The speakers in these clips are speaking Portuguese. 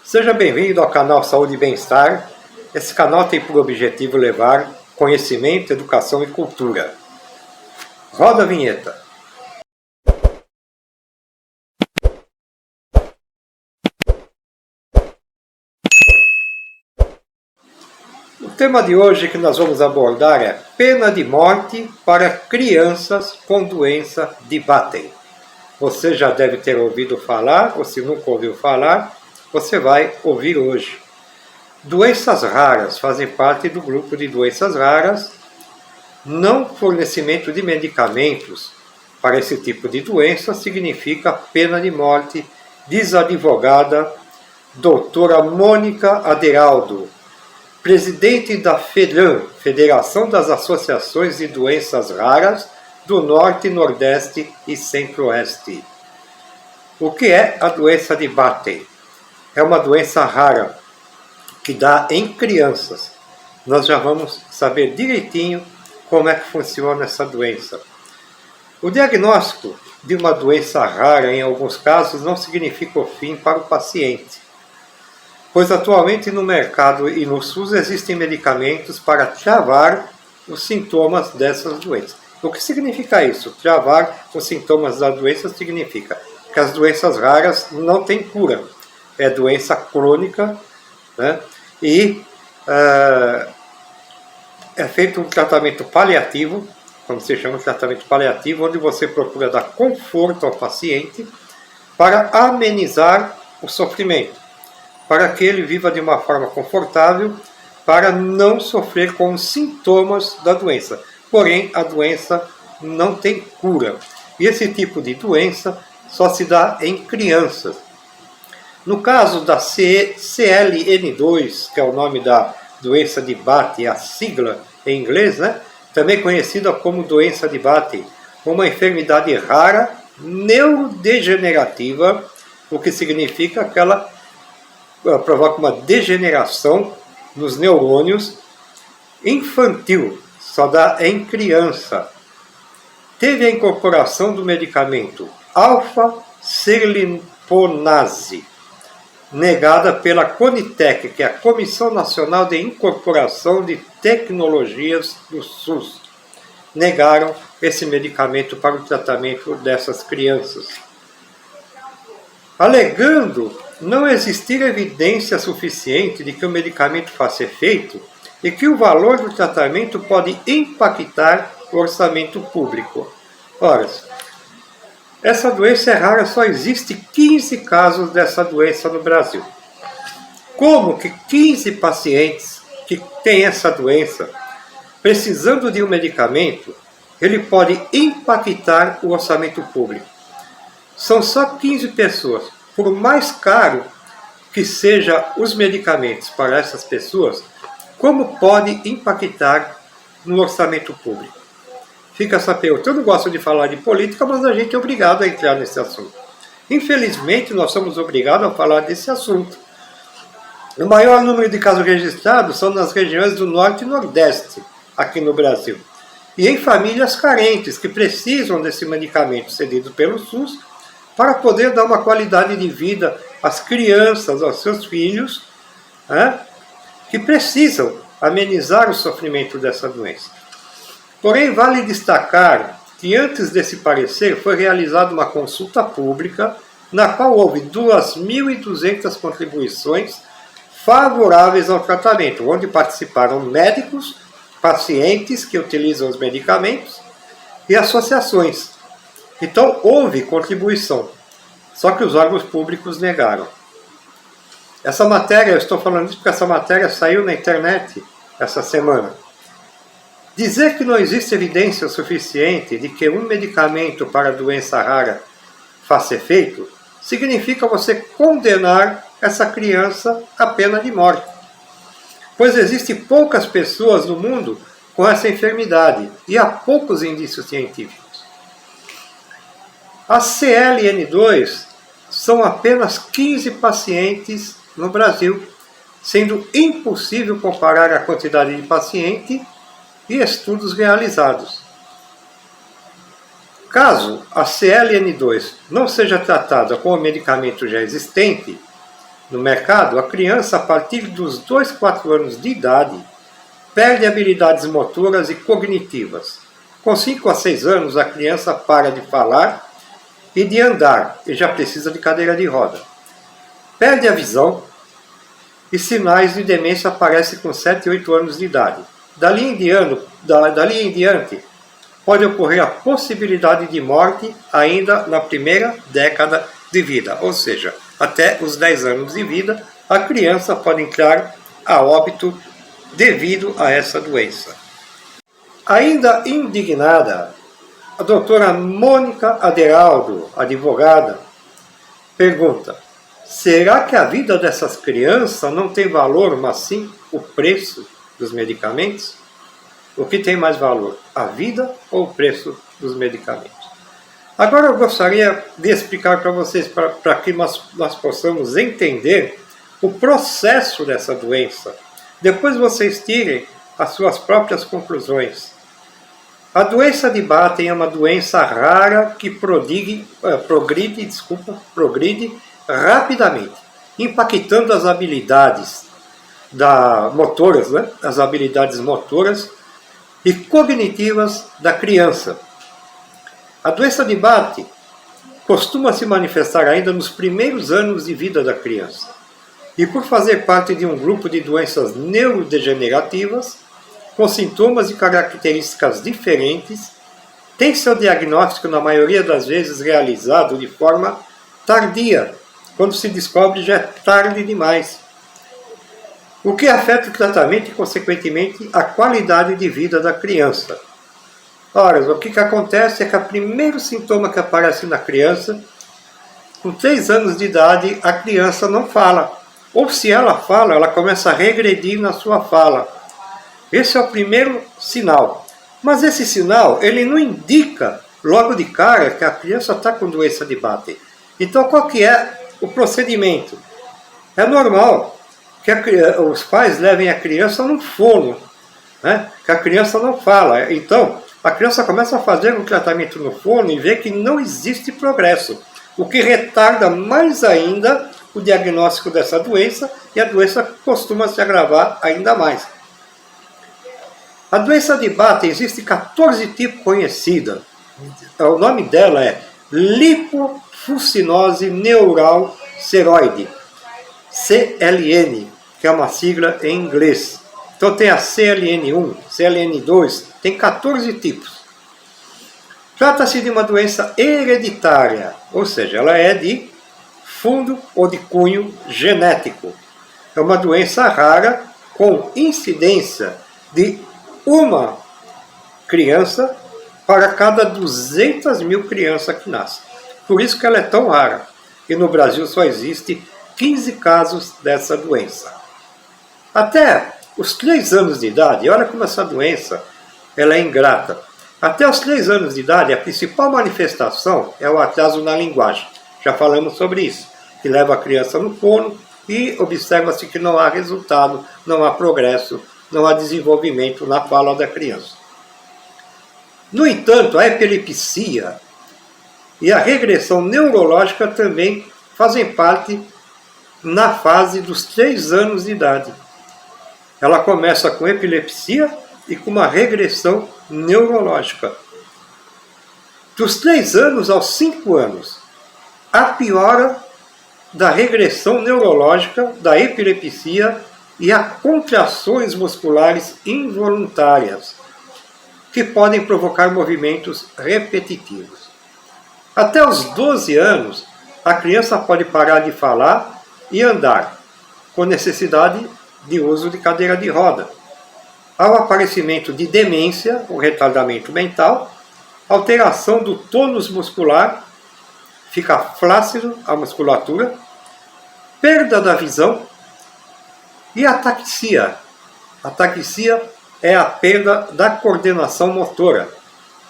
Seja bem-vindo ao canal Saúde e Bem-Estar. Esse canal tem por objetivo levar conhecimento, educação e cultura. Roda a vinheta. O tema de hoje que nós vamos abordar é pena de morte para crianças com doença de Batten. Você já deve ter ouvido falar, ou se nunca ouviu falar, você vai ouvir hoje. Doenças raras fazem parte do grupo de doenças raras. Não fornecimento de medicamentos para esse tipo de doença significa pena de morte, diz a advogada doutora Mônica Aderaldo, presidente da FEDRAM, Federação das Associações de Doenças Raras do Norte, Nordeste e Centro-Oeste. O que é a doença de Batten? É uma doença rara que dá em crianças. Nós já vamos saber direitinho como é que funciona essa doença. O diagnóstico de uma doença rara, em alguns casos, não significa o fim para o paciente, pois atualmente no mercado e no SUS existem medicamentos para travar os sintomas dessas doenças. O que significa isso? Travar os sintomas da doença significa que as doenças raras não têm cura. É doença crônica, né? E é feito um tratamento paliativo, como se chama tratamento paliativo, onde você procura dar conforto ao paciente para amenizar o sofrimento, para que ele viva de uma forma confortável, para não sofrer com os sintomas da doença. Porém, a doença não tem cura. E esse tipo de doença só se dá em crianças. No caso da CLN2, que é o nome da doença de Batten, a sigla em inglês, né? Também conhecida como doença de Batten, uma enfermidade rara, neurodegenerativa, o que significa que ela provoca uma degeneração nos neurônios, infantil, só dá em criança. Teve a incorporação do medicamento alfa-serliponase, negada pela CONITEC, que é a Comissão Nacional de Incorporação de Tecnologias do SUS. Negaram esse medicamento para o tratamento dessas crianças, alegando não existir evidência suficiente de que o medicamento faça efeito e que o valor do tratamento pode impactar o orçamento público. Ora, essa doença é rara, só existe 15 casos dessa doença no Brasil. Como que 15 pacientes que têm essa doença, precisando de um medicamento, ele pode impactar o orçamento público? São só 15 pessoas. Por mais caro que sejam os medicamentos para essas pessoas, como pode impactar no orçamento público? Fica essa pergunta. Eu não gosto de falar de política, mas a gente é obrigado a entrar nesse assunto. Infelizmente, nós somos obrigados a falar desse assunto. O maior número de casos registrados são nas regiões do Norte e Nordeste, aqui no Brasil. E em famílias carentes, que precisam desse medicamento cedido pelo SUS para poder dar uma qualidade de vida às crianças, aos seus filhos, né, que precisam amenizar o sofrimento dessa doença. Porém, vale destacar que antes desse parecer foi realizada uma consulta pública na qual houve 2.200 contribuições favoráveis ao tratamento, onde participaram médicos, pacientes que utilizam os medicamentos e associações. Então, houve contribuição, só que os órgãos públicos negaram. Essa matéria, eu estou falando isso porque essa matéria saiu na internet essa semana. Dizer que não existe evidência suficiente de que um medicamento para doença rara faça efeito, significa você condenar essa criança à pena de morte. Pois existem poucas pessoas no mundo com essa enfermidade e há poucos indícios científicos. A CLN2 são apenas 15 pacientes no Brasil, sendo impossível comparar a quantidade de pacientes e estudos realizados. Caso a CLN2 não seja tratada com o medicamento já existente, no mercado, a criança, a partir dos 2, 4 anos de idade, perde habilidades motoras e cognitivas. Com 5 a 6 anos, a criança para de falar e de andar, e já precisa de cadeira de roda. Perde a visão e sinais de demência aparecem com 7 e 8 anos de idade. Dali em diante, pode ocorrer a possibilidade de morte ainda na primeira década de vida, ou seja, até os 10 anos de vida, a criança pode entrar a óbito devido a essa doença. Ainda indignada, a doutora Mônica Aderaldo, advogada, pergunta: será que a vida dessas crianças não tem valor, mas sim o preço dos medicamentos? O que tem mais valor, a vida ou o preço dos medicamentos? Agora eu gostaria de explicar para vocês, para que nós possamos entender o processo dessa doença. Depois vocês tirem as suas próprias conclusões. A doença de Batten é uma doença rara que progride rapidamente, impactando as habilidades motoras, né? As habilidades motoras e cognitivas da criança. A doença de Batten costuma se manifestar ainda nos primeiros anos de vida da criança. E por fazer parte de um grupo de doenças neurodegenerativas, com sintomas e características diferentes, tem seu diagnóstico, na maioria das vezes, realizado de forma tardia, quando se descobre já é tarde demais. O que afeta o tratamento e, consequentemente, a qualidade de vida da criança. Ora, o que acontece é que o primeiro sintoma que aparece na criança, com 3 anos de idade, a criança não fala. Ou se ela fala, ela começa a regredir na sua fala. Esse é o primeiro sinal. Mas esse sinal, ele não indica logo de cara que a criança está com doença de Batten. Então, qual que é o procedimento? É normal que os pais levem a criança no fono, né? Que a criança não fala. Então, a criança começa a fazer um tratamento no fono e vê que não existe progresso, o que retarda mais ainda o diagnóstico dessa doença, e a doença costuma se agravar ainda mais. A doença de Batten existe 14 tipos conhecidos. O nome dela é lipofuscinose neural ceroide, CLN, que é uma sigla em inglês. Então tem a CLN1, CLN2, tem 14 tipos. Trata-se de uma doença hereditária, ou seja, ela é de fundo ou de cunho genético. É uma doença rara com incidência de uma criança para cada 200 mil crianças que nascem. Por isso que ela é tão rara. E no Brasil só existe 15 casos dessa doença. Até os 3 anos de idade, olha como essa doença ela é ingrata. Até os 3 anos de idade, a principal manifestação é o atraso na linguagem. Já falamos sobre isso, que leva a criança no fono e observa-se que não há resultado, não há progresso, não há desenvolvimento na fala da criança. No entanto, a epilepsia e a regressão neurológica também fazem parte na fase dos 3 anos de idade. Ela começa com epilepsia e com uma regressão neurológica. Dos 3 anos aos 5 anos, a piora da regressão neurológica, da epilepsia e a contrações musculares involuntárias, que podem provocar movimentos repetitivos. Até os 12 anos, a criança pode parar de falar e andar, com necessidade de uso de cadeira de roda. Ao aparecimento de demência, ou retardamento mental, alteração do tônus muscular, fica flácido a musculatura, perda da visão e ataxia. Ataxia é a perda da coordenação motora.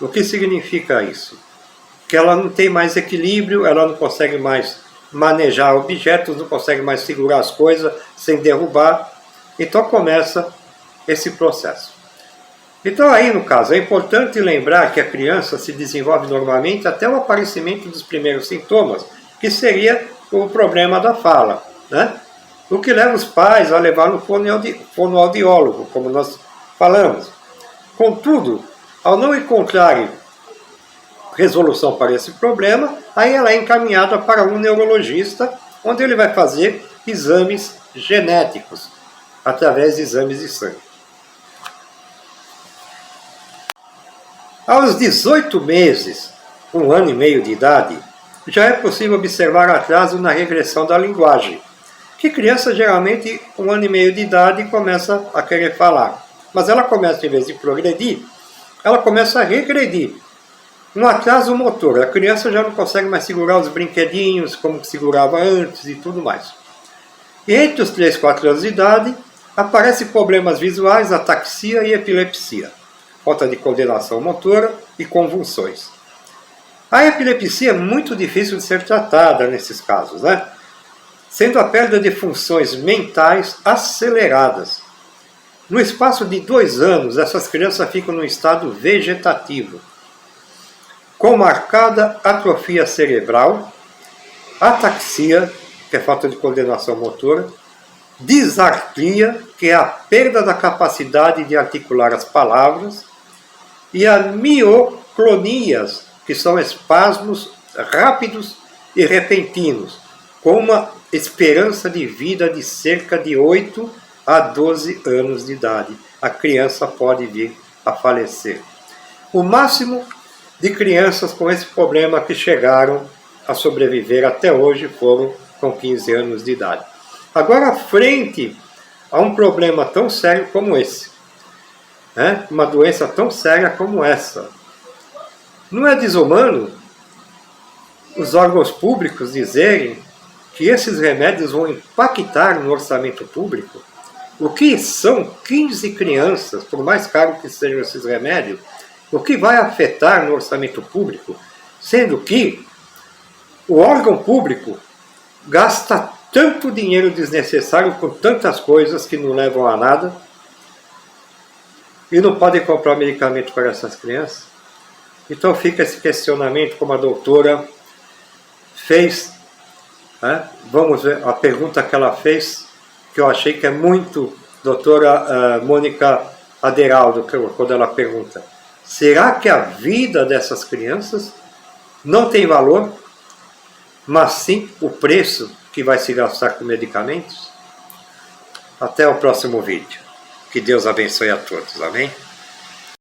O que significa isso? Que ela não tem mais equilíbrio, ela não consegue mais manejar objetos, não consegue mais segurar as coisas sem derrubar. Então começa esse processo. Então aí no caso é importante lembrar que a criança se desenvolve normalmente até o aparecimento dos primeiros sintomas, que seria o problema da fala. né? O que leva os pais a levar no fonoaudiólogo, como nós falamos. Contudo, ao não encontrarem resolução para esse problema, aí ela é encaminhada para um neurologista, onde ele vai fazer exames genéticos, através de exames de sangue. Aos 18 meses, 1 ano e meio de idade, já é possível observar atraso na regressão da linguagem, que criança geralmente 1 ano e meio de idade começa a querer falar. Mas ela começa, em vez de progredir, ela começa a regredir. Um atraso motor, a criança já não consegue mais segurar os brinquedinhos como segurava antes e tudo mais. E entre os 3 e 4 anos de idade, aparecem problemas visuais, ataxia e epilepsia, falta de coordenação motora e convulsões. A epilepsia é muito difícil de ser tratada nesses casos, né? Sendo a perda de funções mentais aceleradas. No espaço de 2 anos, essas crianças ficam no estado vegetativo, com marcada atrofia cerebral, ataxia, que é falta de coordenação motora, disartria, que é a perda da capacidade de articular as palavras, e a mioclonias, que são espasmos rápidos e repentinos, com uma esperança de vida de cerca de 8 a 12 anos de idade. A criança pode vir a falecer. O máximo de crianças com esse problema que chegaram a sobreviver até hoje foram com 15 anos de idade. Agora, frente a um problema tão sério como esse, né? Uma doença tão séria como essa, não é desumano os órgãos públicos dizerem que esses remédios vão impactar no orçamento público? O que são 15 crianças, por mais caro que sejam esses remédios, o que vai afetar no orçamento público, sendo que o órgão público gasta tanto dinheiro desnecessário com tantas coisas que não levam a nada e não podem comprar medicamento para essas crianças? Então fica esse questionamento, como a doutora fez, né? Vamos ver a pergunta que ela fez, que eu achei que é muito, doutora Mônica Aderaldo, quando ela pergunta: será que a vida dessas crianças não tem valor, mas sim o preço que vai se gastar com medicamentos? Até o próximo vídeo. Que Deus abençoe a todos. Amém?